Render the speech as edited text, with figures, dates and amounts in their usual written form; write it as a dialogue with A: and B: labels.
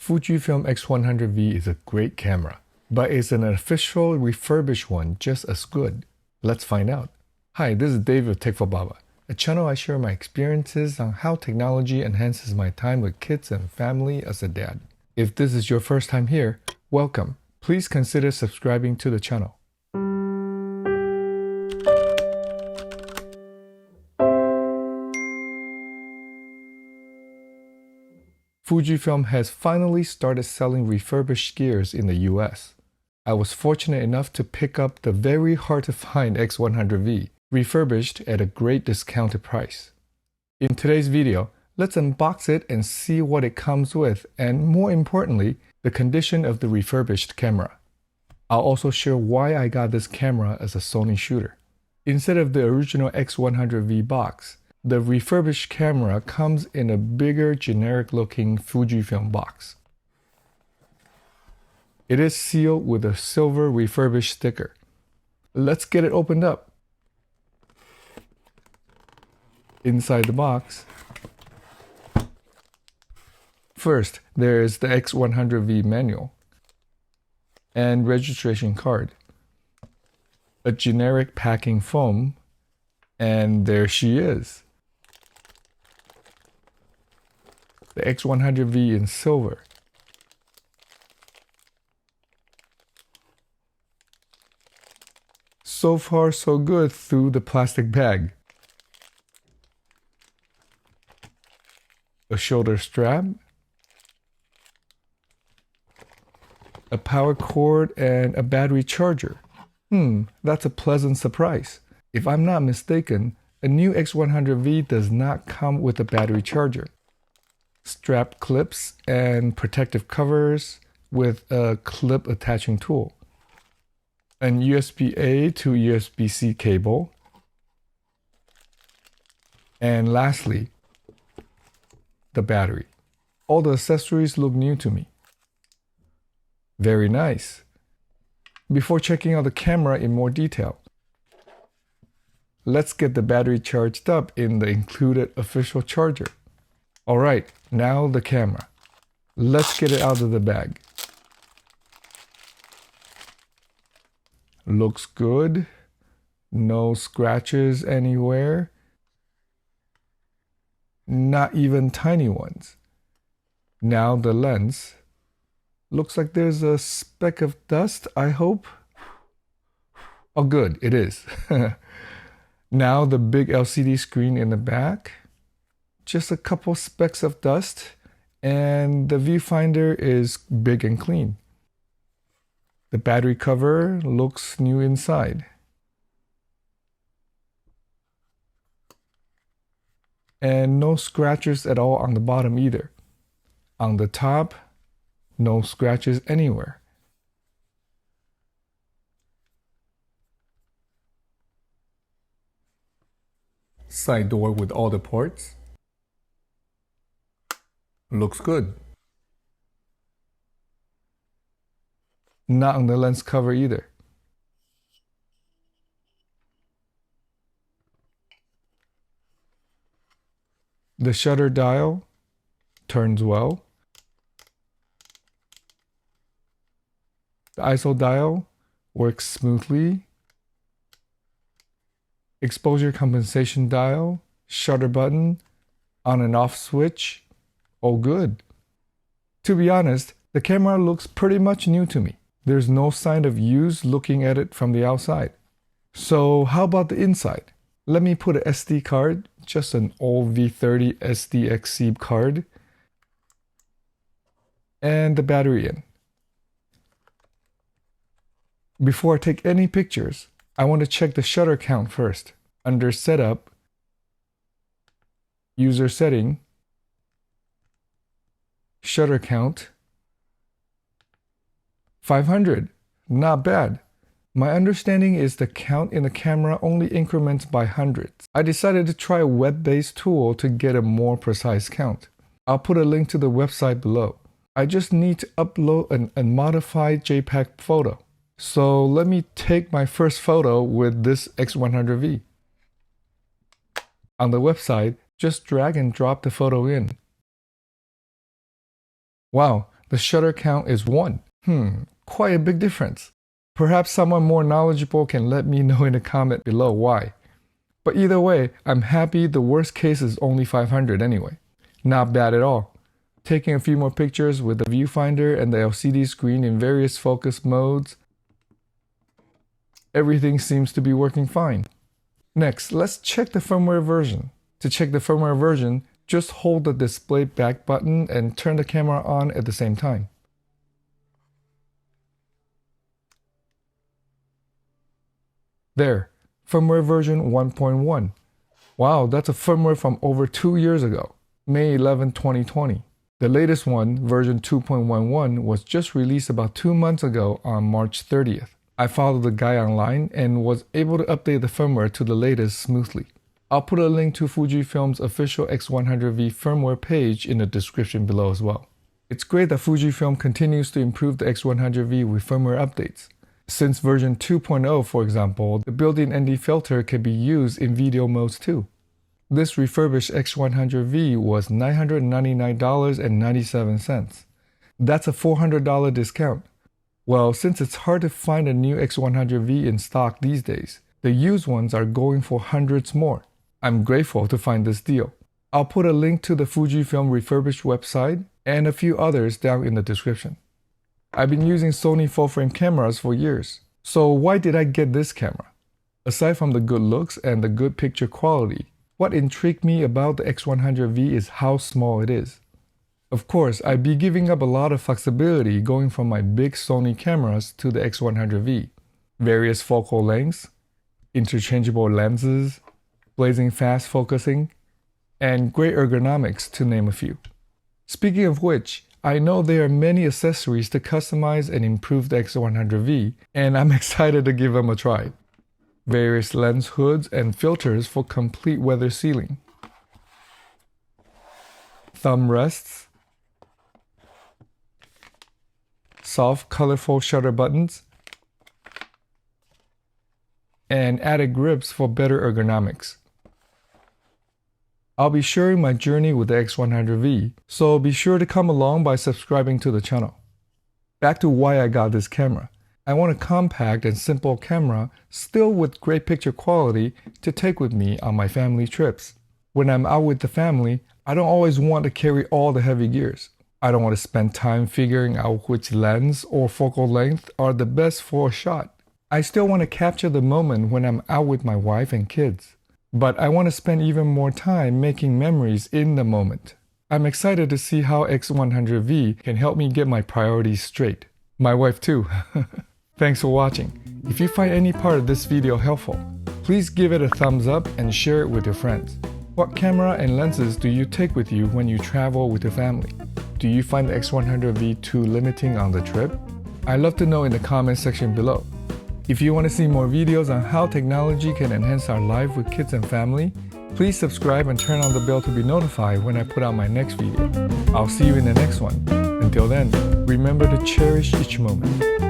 A: Fujifilm X100V is a great camera, but is an official refurbished one just as good? Let's find out. Hi, this is Dave of Tech for Baba, a channel I share my experiences on how technology enhances my time with kids and family as a dad. If this is your first time here, welcome. Please consider subscribing to the channel. Fujifilm has finally started selling refurbished gears in the US. I was fortunate enough to pick up the very hard-to-find X100V, refurbished at a great discounted price. In today's video, let's unbox it and see what it comes with and, more importantly, the condition of the refurbished camera. I'll also share why I got this camera as a Sony shooter. Instead of the original X100V box, the refurbished camera comes in a bigger, generic-looking Fujifilm box. It is sealed with a silver refurbished sticker. Let's get it opened up. Inside the box, first, there is the X100V manual and registration card, a generic packing foam, and there she is. The X100V in silver. So far so good through the plastic bag. A shoulder strap, a power cord, and a battery charger. That's a pleasant surprise. If I'm not mistaken, a new X100V does not come with a battery charger. Strap clips and protective covers with a clip attaching tool. An USB-A to USB-C cable. And lastly, the battery. All the accessories look new to me. Very nice. Before checking out the camera in more detail, let's get the battery charged up in the included official charger. Alright, now the camera. Let's get it out of the bag. Looks good. No scratches anywhere. Not even tiny ones. Now the lens. Looks like there's a speck of dust, I hope. Oh good, it is. Now the big LCD screen in the back. Just a couple specks of dust, and the viewfinder is big and clean. The battery cover looks new inside. And no scratches at all on the bottom either. On the top, no scratches anywhere. Side door with all the ports. Looks good. Not on the lens cover either. The shutter dial turns well. The ISO dial works smoothly. Exposure compensation dial, shutter button, on and off switch, all good. To be honest, the camera looks pretty much new to me. There's no sign of use looking at it from the outside. So how about the inside? Let me put an SD card, just an old V30 SDXC card, and the battery in. Before I take any pictures, I want to check the shutter count first. Under Setup, User Setting, Shutter count, 500. Not bad. My understanding is the count in the camera only increments by hundreds. I decided to try a web-based tool to get a more precise count. I'll put a link to the website below. I just need to upload a modified JPEG photo. So let me take my first photo with this X100V. On the website, just drag and drop the photo in. Wow, the shutter count is 1. Quite a big difference. Perhaps someone more knowledgeable can let me know in the comment below why. But either way, I'm happy the worst case is only 500 anyway. Not bad at all. Taking a few more pictures with the viewfinder and the LCD screen in various focus modes. Everything seems to be working fine. Next, let's check the firmware version. To check the firmware version, just hold the display back button and turn the camera on at the same time. There, firmware version 1.1. Wow, that's a firmware from over 2 years ago, May 11, 2020. The latest one, version 2.11, was just released about 2 months ago on March 30th. I followed the guy online and was able to update the firmware to the latest smoothly. I'll put a link to Fujifilm's official X100V firmware page in the description below as well. It's great that Fujifilm continues to improve the X100V with firmware updates. Since version 2.0, for example, the built-in ND filter can be used in video modes too. This refurbished X100V was $999.97. That's a $400 discount. Well, since it's hard to find a new X100V in stock these days, the used ones are going for hundreds more. I'm grateful to find this deal. I'll put a link to the Fujifilm Refurbished website and a few others down in the description. I've been using Sony full-frame cameras for years, so why did I get this camera? Aside from the good looks and the good picture quality, what intrigued me about the X100V is how small it is. Of course, I'd be giving up a lot of flexibility going from my big Sony cameras to the X100V. Various focal lengths, interchangeable lenses, blazing fast focusing, and great ergonomics to name a few. Speaking of which, I know there are many accessories to customize and improve the X100V, and I'm excited to give them a try. Various lens hoods and filters for complete weather sealing. Thumb rests. Soft, colorful shutter buttons. And added grips for better ergonomics. I'll be sharing my journey with the X100V, so be sure to come along by subscribing to the channel. Back to why I got this camera. I want a compact and simple camera, still with great picture quality, to take with me on my family trips. When I'm out with the family, I don't always want to carry all the heavy gears. I don't want to spend time figuring out which lens or focal length are the best for a shot. I still want to capture the moment when I'm out with my wife and kids. But I want to spend even more time making memories in the moment. I'm excited to see how X100V can help me get my priorities straight. My wife too. Thanks for watching. If you find any part of this video helpful, please give it a thumbs up and share it with your friends. What camera and lenses do you take with you when you travel with your family? Do you find the X100V too limiting on the trip? I'd love to know in the comment section below. If you want to see more videos on how technology can enhance our life with kids and family, please subscribe and turn on the bell to be notified when I put out my next video. I'll see you in the next one. Until then, remember to cherish each moment.